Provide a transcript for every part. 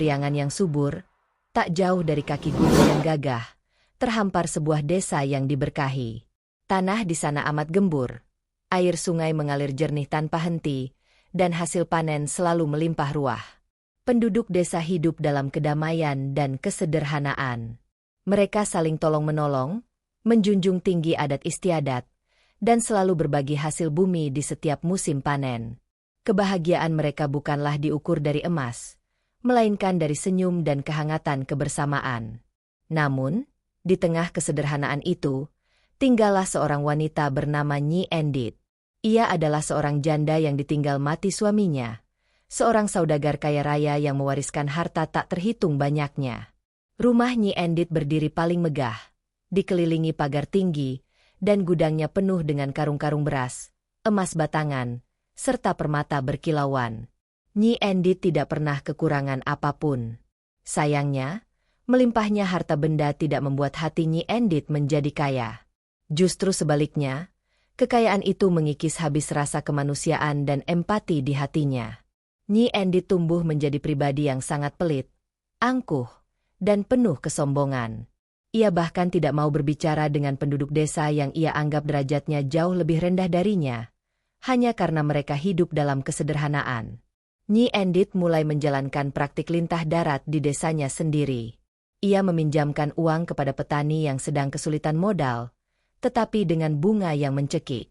priangan yang subur, tak jauh dari kaki gunung yang gagah, terhampar sebuah desa yang diberkahi. Tanah di sana amat gembur, air sungai mengalir jernih tanpa henti, dan hasil panen selalu melimpah ruah. Penduduk desa hidup dalam kedamaian dan kesederhanaan. Mereka saling tolong-menolong, menjunjung tinggi adat istiadat, dan selalu berbagi hasil bumi di setiap musim panen. Kebahagiaan mereka bukanlah diukur dari emas, melainkan dari senyum dan kehangatan kebersamaan. Namun, di tengah kesederhanaan itu, tinggallah seorang wanita bernama Nyi Endit. Ia adalah seorang janda yang ditinggal mati suaminya, seorang saudagar kaya raya yang mewariskan harta tak terhitung banyaknya. Rumah Nyi Endit berdiri paling megah, dikelilingi pagar tinggi, dan gudangnya penuh dengan karung-karung beras, emas batangan, serta permata berkilauan. Nyi Endit tidak pernah kekurangan apapun. Sayangnya, melimpahnya harta benda tidak membuat hati Nyi Endit menjadi kaya. Justru sebaliknya, kekayaan itu mengikis habis rasa kemanusiaan dan empati di hatinya. Nyi Endit tumbuh menjadi pribadi yang sangat pelit, angkuh, dan penuh kesombongan. Ia bahkan tidak mau berbicara dengan penduduk desa yang ia anggap derajatnya jauh lebih rendah darinya, hanya karena mereka hidup dalam kesederhanaan. Nyi Endit mulai menjalankan praktik lintah darat di desanya sendiri. Ia meminjamkan uang kepada petani yang sedang kesulitan modal, tetapi dengan bunga yang mencekik.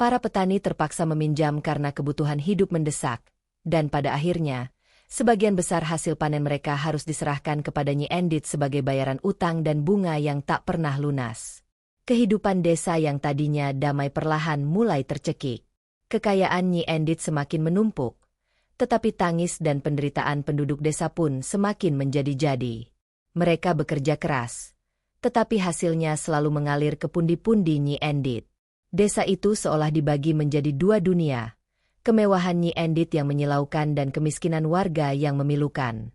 Para petani terpaksa meminjam karena kebutuhan hidup mendesak, dan pada akhirnya, sebagian besar hasil panen mereka harus diserahkan kepada Nyi Endit sebagai bayaran utang dan bunga yang tak pernah lunas. Kehidupan desa yang tadinya damai perlahan mulai tercekik. Kekayaan Nyi Endit semakin menumpuk, tetapi tangis dan penderitaan penduduk desa pun semakin menjadi-jadi. Mereka bekerja keras, tetapi hasilnya selalu mengalir ke pundi-pundi Nyi Endit. Desa itu seolah dibagi menjadi dua dunia, kemewahan Nyi Endit yang menyilaukan dan kemiskinan warga yang memilukan.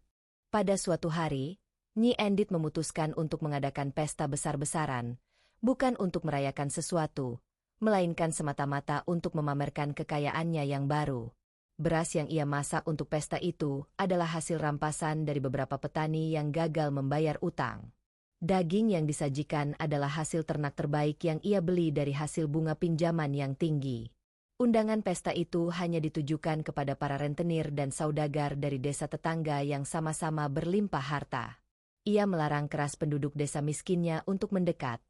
Pada suatu hari, Nyi Endit memutuskan untuk mengadakan pesta besar-besaran, bukan untuk merayakan sesuatu, melainkan semata-mata untuk memamerkan kekayaannya yang baru. Beras yang ia masak untuk pesta itu adalah hasil rampasan dari beberapa petani yang gagal membayar utang. Daging yang disajikan adalah hasil ternak terbaik yang ia beli dari hasil bunga pinjaman yang tinggi. Undangan pesta itu hanya ditujukan kepada para rentenir dan saudagar dari desa tetangga yang sama-sama berlimpah harta. Ia melarang keras penduduk desa miskinnya untuk mendekat,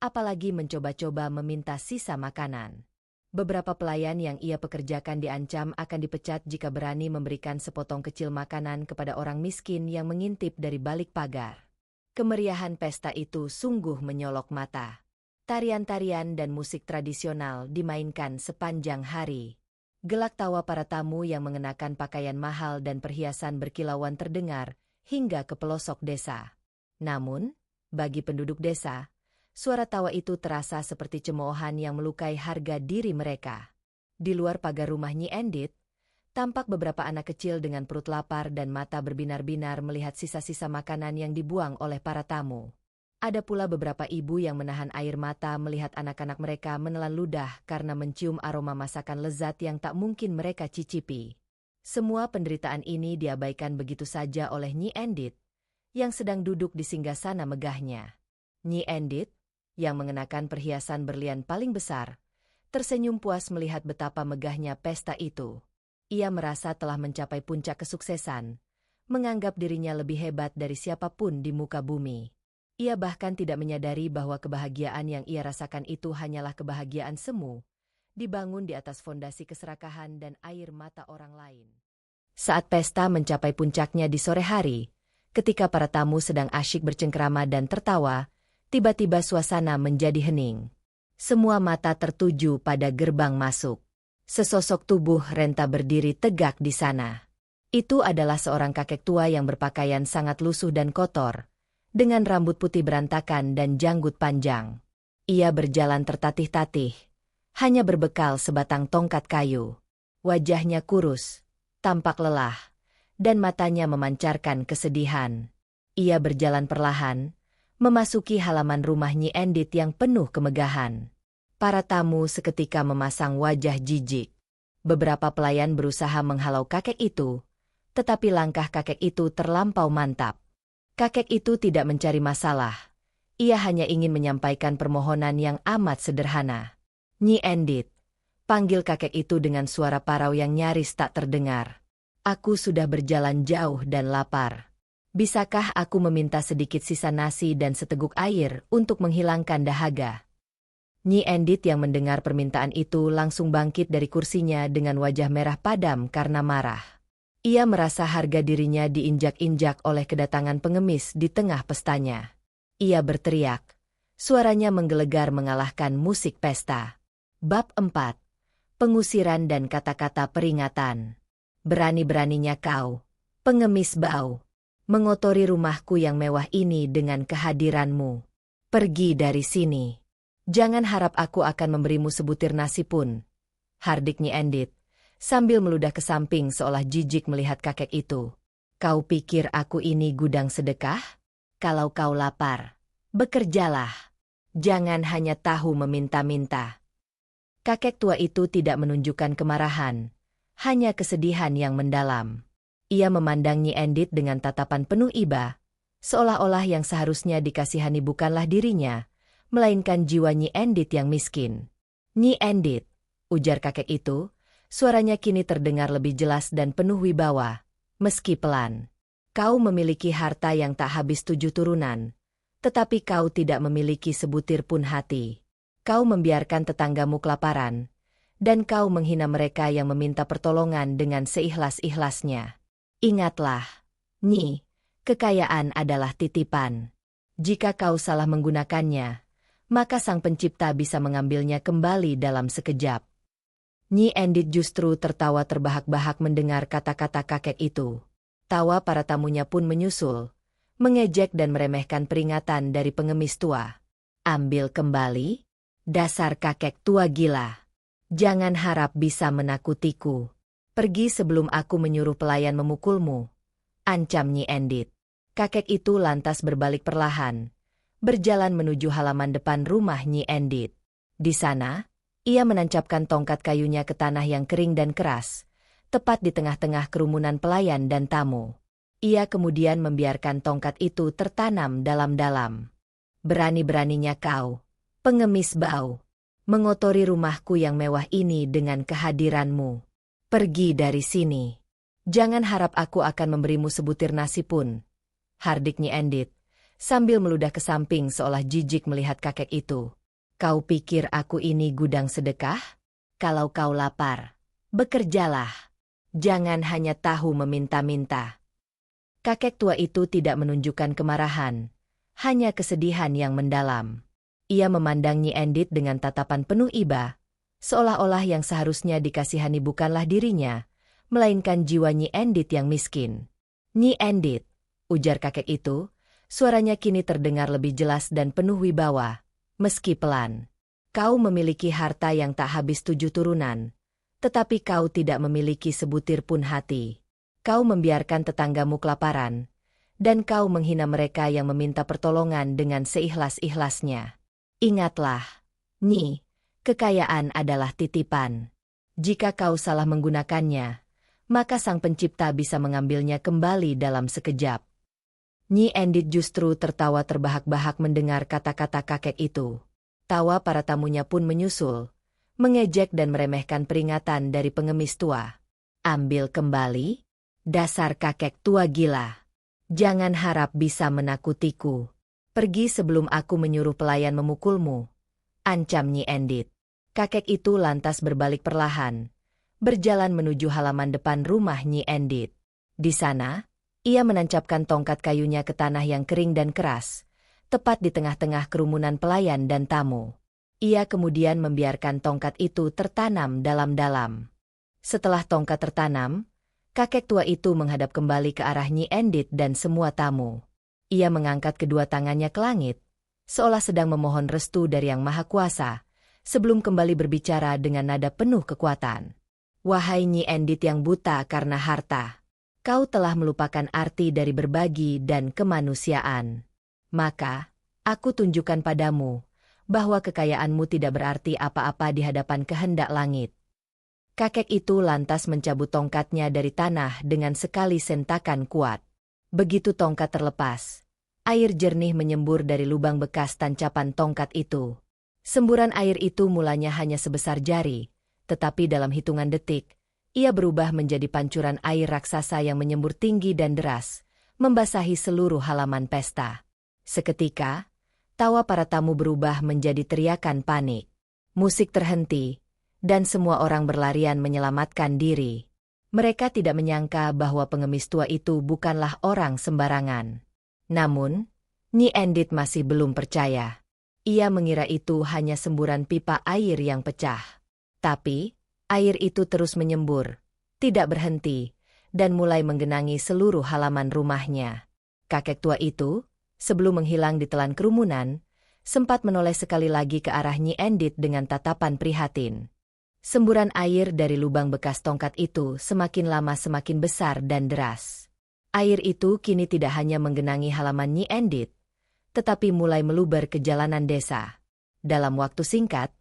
apalagi mencoba-coba meminta sisa makanan. Beberapa pelayan yang ia pekerjakan diancam akan dipecat jika berani memberikan sepotong kecil makanan kepada orang miskin yang mengintip dari balik pagar. Kemeriahan pesta itu sungguh menyolok mata. Tarian-tarian dan musik tradisional dimainkan sepanjang hari. Gelak tawa para tamu yang mengenakan pakaian mahal dan perhiasan berkilauan terdengar hingga ke pelosok desa. Namun, bagi penduduk desa, suara tawa itu terasa seperti cemoohan yang melukai harga diri mereka. Di luar pagar rumah Nyi Endit, tampak beberapa anak kecil dengan perut lapar dan mata berbinar-binar melihat sisa-sisa makanan yang dibuang oleh para tamu. Ada pula beberapa ibu yang menahan air mata melihat anak-anak mereka menelan ludah karena mencium aroma masakan lezat yang tak mungkin mereka cicipi. Semua penderitaan ini diabaikan begitu saja oleh Nyi Endit, yang sedang duduk di singgasana megahnya. Nyi Endit, yang mengenakan perhiasan berlian paling besar, tersenyum puas melihat betapa megahnya pesta itu. Ia merasa telah mencapai puncak kesuksesan, menganggap dirinya lebih hebat dari siapapun di muka bumi. Ia bahkan tidak menyadari bahwa kebahagiaan yang ia rasakan itu hanyalah kebahagiaan semu, dibangun di atas fondasi keserakahan dan air mata orang lain. Saat pesta mencapai puncaknya di sore hari, ketika para tamu sedang asyik bercengkrama dan tertawa, tiba-tiba suasana menjadi hening. Semua mata tertuju pada gerbang masuk. Sesosok tubuh renta berdiri tegak di sana. Itu adalah seorang kakek tua yang berpakaian sangat lusuh dan kotor, dengan rambut putih berantakan dan janggut panjang. Ia berjalan tertatih-tatih, hanya berbekal sebatang tongkat kayu. Wajahnya kurus, tampak lelah, dan matanya memancarkan kesedihan. Ia berjalan perlahan, memasuki halaman rumah Nyi Endit yang penuh kemegahan. Para tamu seketika memasang wajah jijik. Beberapa pelayan berusaha menghalau kakek itu, tetapi langkah kakek itu terlampau mantap. Kakek itu tidak mencari masalah. Ia hanya ingin menyampaikan permohonan yang amat sederhana. "Nyi Endit," panggil kakek itu dengan suara parau yang nyaris tak terdengar. "Aku sudah berjalan jauh dan lapar. Bisakah aku meminta sedikit sisa nasi dan seteguk air untuk menghilangkan dahaga?" Nyi Endit yang mendengar permintaan itu langsung bangkit dari kursinya dengan wajah merah padam karena marah. Ia merasa harga dirinya diinjak-injak oleh kedatangan pengemis di tengah pestanya. Ia berteriak. Suaranya menggelegar mengalahkan musik pesta. Bab 4. Pengusiran dan kata-kata peringatan. "Berani-beraninya kau, pengemis bau, mengotori rumahku yang mewah ini dengan kehadiranmu. Pergi dari sini. Jangan harap aku akan memberimu sebutir nasi pun," hardik Nyi Endit, sambil meludah ke samping seolah jijik melihat kakek itu. "Kau pikir aku ini gudang sedekah? Kalau kau lapar, bekerjalah. Jangan hanya tahu meminta-minta." Kakek tua itu tidak menunjukkan kemarahan, hanya kesedihan yang mendalam. Ia memandang Nyi Endit dengan tatapan penuh iba, seolah-olah yang seharusnya dikasihani bukanlah dirinya, melainkan jiwa Nyi Endit yang miskin. "Nyi Endit," ujar kakek itu, suaranya kini terdengar lebih jelas dan penuh wibawa, meski pelan. "Kau memiliki harta yang tak habis 7 turunan, tetapi kau tidak memiliki sebutir pun hati. Kau membiarkan tetanggamu kelaparan, dan kau menghina mereka yang meminta pertolongan dengan seikhlas-ikhlasnya. Ingatlah, Nyi, kekayaan adalah titipan. Jika kau salah menggunakannya, maka Sang Pencipta bisa mengambilnya kembali dalam sekejap." Nyi Endit justru tertawa terbahak-bahak mendengar kata-kata kakek itu. Tawa para tamunya pun menyusul, mengejek dan meremehkan peringatan dari pengemis tua. "Ambil kembali? Dasar kakek tua gila. Jangan harap bisa menakutiku. Pergi sebelum aku menyuruh pelayan memukulmu," ancam Nyi Endit. Kakek itu lantas berbalik perlahan, berjalan menuju halaman depan rumah Nyi Endit. Di sana, ia menancapkan tongkat kayunya ke tanah yang kering dan keras, tepat di tengah-tengah kerumunan pelayan dan tamu. Ia kemudian membiarkan tongkat itu tertanam dalam-dalam. "Berani-beraninya kau, pengemis bau, mengotori rumahku yang mewah ini dengan kehadiranmu. Pergi dari sini. Jangan harap aku akan memberimu sebutir nasi pun," hardik Nyi Endit, sambil meludah ke samping seolah jijik melihat kakek itu. "Kau pikir aku ini gudang sedekah? Kalau kau lapar, bekerjalah. Jangan hanya tahu meminta-minta." Kakek tua itu tidak menunjukkan kemarahan, hanya kesedihan yang mendalam. Ia memandang Nyi Endit dengan tatapan penuh iba, seolah-olah yang seharusnya dikasihani bukanlah dirinya, melainkan jiwa Nyi Endit yang miskin. "Nyi Endit," ujar kakek itu, suaranya kini terdengar lebih jelas dan penuh wibawa, meski pelan. "Kau memiliki harta yang tak habis 7 turunan, tetapi kau tidak memiliki sebutir pun hati. Kau membiarkan tetanggamu kelaparan, dan kau menghina mereka yang meminta pertolongan dengan seikhlas-ikhlasnya. Ingatlah, Nyi, kekayaan adalah titipan. Jika kau salah menggunakannya, maka Sang Pencipta bisa mengambilnya kembali dalam sekejap." Nyi Endit justru tertawa terbahak-bahak mendengar kata-kata kakek itu. Tawa para tamunya pun menyusul, mengejek dan meremehkan peringatan dari pengemis tua. "Ambil kembali? Dasar kakek tua gila. Jangan harap bisa menakutiku. Pergi sebelum aku menyuruh pelayan memukulmu," ancam Nyi Endit. Kakek itu lantas berbalik perlahan, berjalan menuju halaman depan rumah Nyi Endit. Di sana, ia menancapkan tongkat kayunya ke tanah yang kering dan keras, tepat di tengah-tengah kerumunan pelayan dan tamu. Ia kemudian membiarkan tongkat itu tertanam dalam-dalam. Setelah tongkat tertanam, kakek tua itu menghadap kembali ke arah Nyi Endit dan semua tamu. Ia mengangkat kedua tangannya ke langit, seolah sedang memohon restu dari Yang Maha Kuasa, sebelum kembali berbicara dengan nada penuh kekuatan. "Wahai Nyi Endit yang buta karena harta, kau telah melupakan arti dari berbagi dan kemanusiaan. Maka, aku tunjukkan padamu bahwa kekayaanmu tidak berarti apa-apa di hadapan kehendak langit." Kakek itu lantas mencabut tongkatnya dari tanah dengan sekali sentakan kuat. Begitu tongkat terlepas, air jernih menyembur dari lubang bekas tancapan tongkat itu. Semburan air itu mulanya hanya sebesar jari, tetapi dalam hitungan detik, ia berubah menjadi pancuran air raksasa yang menyembur tinggi dan deras, membasahi seluruh halaman pesta. Seketika, tawa para tamu berubah menjadi teriakan panik. Musik terhenti, dan semua orang berlarian menyelamatkan diri. Mereka tidak menyangka bahwa pengemis tua itu bukanlah orang sembarangan. Namun, Nyi Endit masih belum percaya. Ia mengira itu hanya semburan pipa air yang pecah. Tapi, air itu terus menyembur, tidak berhenti, dan mulai menggenangi seluruh halaman rumahnya. Kakek tua itu, sebelum menghilang di telan kerumunan, sempat menoleh sekali lagi ke arah Nyi Endit dengan tatapan prihatin. Semburan air dari lubang bekas tongkat itu semakin lama semakin besar dan deras. Air itu kini tidak hanya menggenangi halaman Nyi Endit, tetapi mulai meluber ke jalanan desa. Dalam waktu singkat,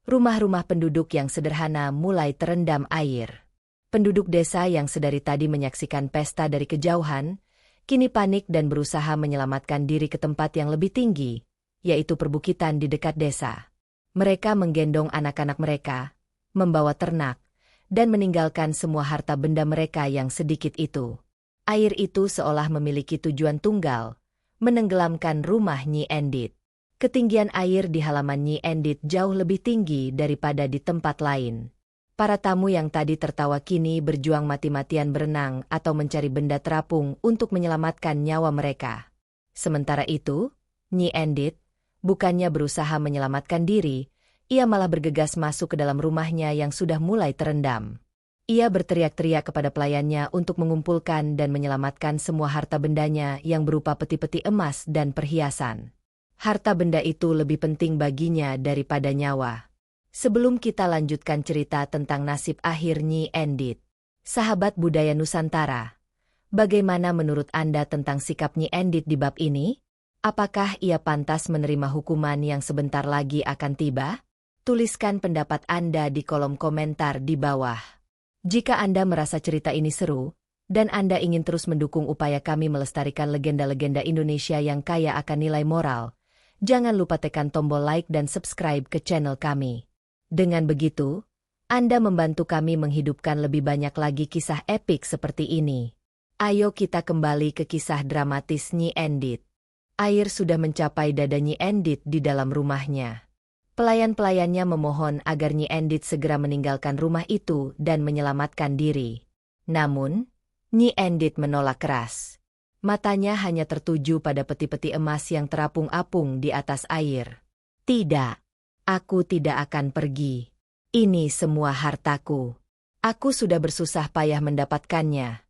rumah-rumah penduduk yang sederhana mulai terendam air. Penduduk desa yang sedari tadi menyaksikan pesta dari kejauhan, kini panik dan berusaha menyelamatkan diri ke tempat yang lebih tinggi, yaitu perbukitan di dekat desa. Mereka menggendong anak-anak mereka, membawa ternak, dan meninggalkan semua harta benda mereka yang sedikit itu. Air itu seolah memiliki tujuan tunggal, menenggelamkan rumah Nyi Endit. Ketinggian air di halaman Nyi Endit jauh lebih tinggi daripada di tempat lain. Para tamu yang tadi tertawa kini berjuang mati-matian berenang atau mencari benda terapung untuk menyelamatkan nyawa mereka. Sementara itu, Nyi Endit, bukannya berusaha menyelamatkan diri, ia malah bergegas masuk ke dalam rumahnya yang sudah mulai terendam. Ia berteriak-teriak kepada pelayannya untuk mengumpulkan dan menyelamatkan semua harta bendanya yang berupa peti-peti emas dan perhiasan. Harta benda itu lebih penting baginya daripada nyawa. Sebelum kita lanjutkan cerita tentang nasib akhir Nyi Endit, sahabat budaya Nusantara, bagaimana menurut Anda tentang sikap Nyi Endit di bab ini? Apakah ia pantas menerima hukuman yang sebentar lagi akan tiba? Tuliskan pendapat Anda di kolom komentar di bawah. Jika Anda merasa cerita ini seru, dan Anda ingin terus mendukung upaya kami melestarikan legenda-legenda Indonesia yang kaya akan nilai moral, jangan lupa tekan tombol like dan subscribe ke channel kami. Dengan begitu, Anda membantu kami menghidupkan lebih banyak lagi kisah epik seperti ini. Ayo kita kembali ke kisah dramatis Nyi Endit. Air sudah mencapai dada Nyi Endit di dalam rumahnya. Pelayan-pelayannya memohon agar Nyi Endit segera meninggalkan rumah itu dan menyelamatkan diri. Namun, Nyi Endit menolak keras. Matanya hanya tertuju pada peti-peti emas yang terapung-apung di atas air. Tidak, aku tidak akan pergi. Ini semua hartaku. Aku sudah bersusah payah mendapatkannya,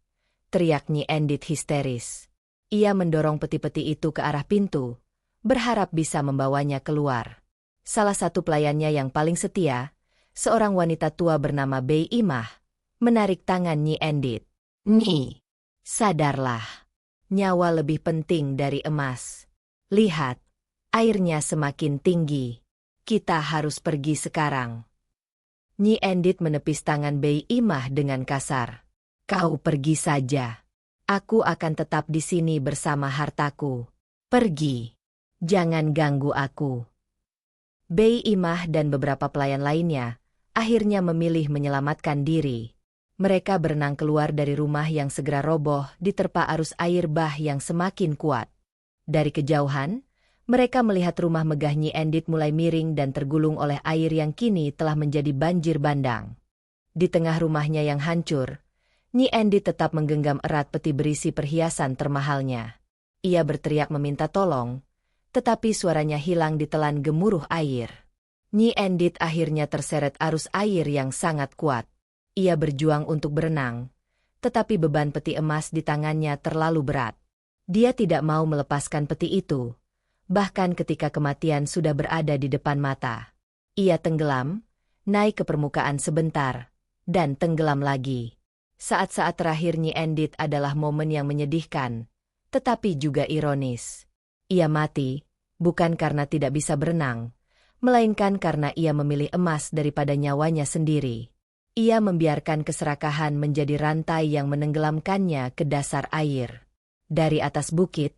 teriak Nyi Endit histeris. Ia mendorong peti-peti itu ke arah pintu, berharap bisa membawanya keluar. Salah satu pelayannya yang paling setia, seorang wanita tua bernama Bei Imah, menarik tangan Nyi Endit. Nyi, sadarlah. Nyawa lebih penting dari emas. Lihat, airnya semakin tinggi. Kita harus pergi sekarang. Nyi Endit menepis tangan Bei Imah dengan kasar. Kau pergi saja. Aku akan tetap di sini bersama hartaku. Pergi. Jangan ganggu aku. Bei Imah dan beberapa pelayan lainnya akhirnya memilih menyelamatkan diri. Mereka berenang keluar dari rumah yang segera roboh diterpa arus air bah yang semakin kuat. Dari kejauhan, mereka melihat rumah megah Nyi Endit mulai miring dan tergulung oleh air yang kini telah menjadi banjir bandang. Di tengah rumahnya yang hancur, Nyi Endit tetap menggenggam erat peti berisi perhiasan termahalnya. Ia berteriak meminta tolong, tetapi suaranya hilang ditelan gemuruh air. Nyi Endit akhirnya terseret arus air yang sangat kuat. Ia berjuang untuk berenang, tetapi beban peti emas di tangannya terlalu berat. Dia tidak mau melepaskan peti itu, bahkan ketika kematian sudah berada di depan mata. Ia tenggelam, naik ke permukaan sebentar, dan tenggelam lagi. Saat-saat terakhir Nyi Endit adalah momen yang menyedihkan, tetapi juga ironis. Ia mati, bukan karena tidak bisa berenang, melainkan karena ia memilih emas daripada nyawanya sendiri. Ia membiarkan keserakahan menjadi rantai yang menenggelamkannya ke dasar air. Dari atas bukit,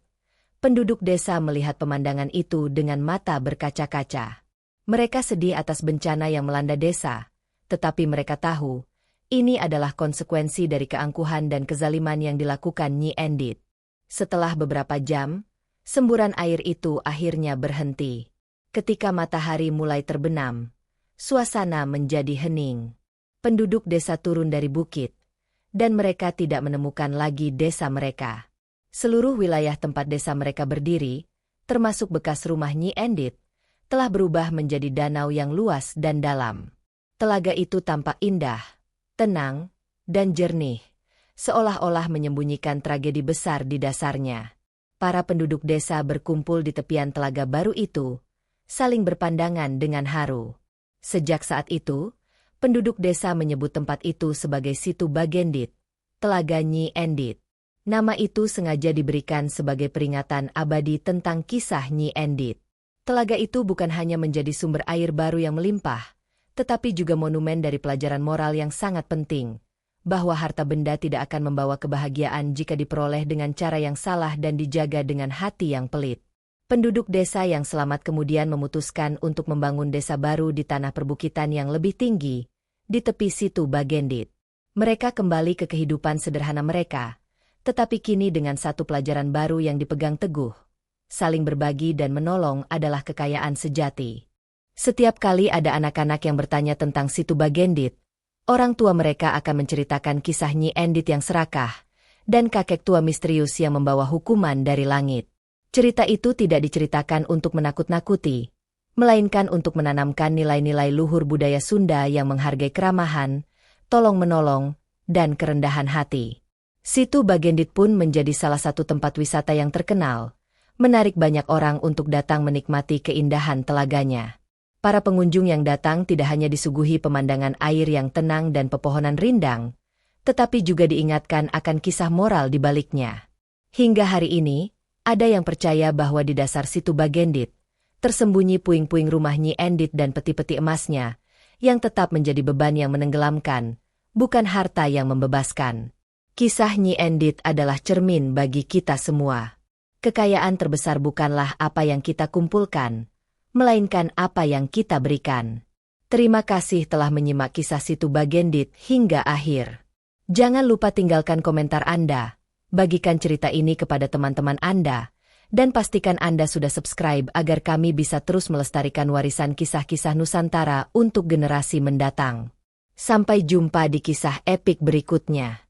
penduduk desa melihat pemandangan itu dengan mata berkaca-kaca. Mereka sedih atas bencana yang melanda desa, tetapi mereka tahu, ini adalah konsekuensi dari keangkuhan dan kezaliman yang dilakukan Nyi Endit. Setelah beberapa jam, semburan air itu akhirnya berhenti. Ketika matahari mulai terbenam, suasana menjadi hening. Penduduk desa turun dari bukit, dan mereka tidak menemukan lagi desa mereka. Seluruh wilayah tempat desa mereka berdiri, termasuk bekas rumah Nyi Endit, telah berubah menjadi danau yang luas dan dalam. Telaga itu tampak indah, tenang, dan jernih, seolah-olah menyembunyikan tragedi besar di dasarnya. Para penduduk desa berkumpul di tepian telaga baru itu, saling berpandangan dengan haru. Sejak saat itu, penduduk desa menyebut tempat itu sebagai Situ Bagendit, Telaga Nyi Endit. Nama itu sengaja diberikan sebagai peringatan abadi tentang kisah Nyi Endit. Telaga itu bukan hanya menjadi sumber air baru yang melimpah, tetapi juga monumen dari pelajaran moral yang sangat penting, bahwa harta benda tidak akan membawa kebahagiaan jika diperoleh dengan cara yang salah dan dijaga dengan hati yang pelit. Penduduk desa yang selamat kemudian memutuskan untuk membangun desa baru di tanah perbukitan yang lebih tinggi, di tepi Situ Bagendit. Mereka kembali ke kehidupan sederhana mereka, tetapi kini dengan satu pelajaran baru yang dipegang teguh. Saling berbagi dan menolong adalah kekayaan sejati. Setiap kali ada anak-anak yang bertanya tentang Situ Bagendit, orang tua mereka akan menceritakan kisah Nyi Endit yang serakah, dan kakek tua misterius yang membawa hukuman dari langit. Cerita itu tidak diceritakan untuk menakut-nakuti, melainkan untuk menanamkan nilai-nilai luhur budaya Sunda yang menghargai keramahan, tolong-menolong, dan kerendahan hati. Situ Bagendit pun menjadi salah satu tempat wisata yang terkenal, menarik banyak orang untuk datang menikmati keindahan telaganya. Para pengunjung yang datang tidak hanya disuguhi pemandangan air yang tenang dan pepohonan rindang, tetapi juga diingatkan akan kisah moral di baliknya. Hingga hari ini, ada yang percaya bahwa di dasar Situ Bagendit, tersembunyi puing-puing rumah Nyi Endit dan peti-peti emasnya, yang tetap menjadi beban yang menenggelamkan, bukan harta yang membebaskan. Kisah Nyi Endit adalah cermin bagi kita semua. Kekayaan terbesar bukanlah apa yang kita kumpulkan, melainkan apa yang kita berikan. Terima kasih telah menyimak kisah Situ Bagendit hingga akhir. Jangan lupa tinggalkan komentar Anda. Bagikan cerita ini kepada teman-teman Anda, dan pastikan Anda sudah subscribe agar kami bisa terus melestarikan warisan kisah-kisah Nusantara untuk generasi mendatang. Sampai jumpa di kisah epik berikutnya.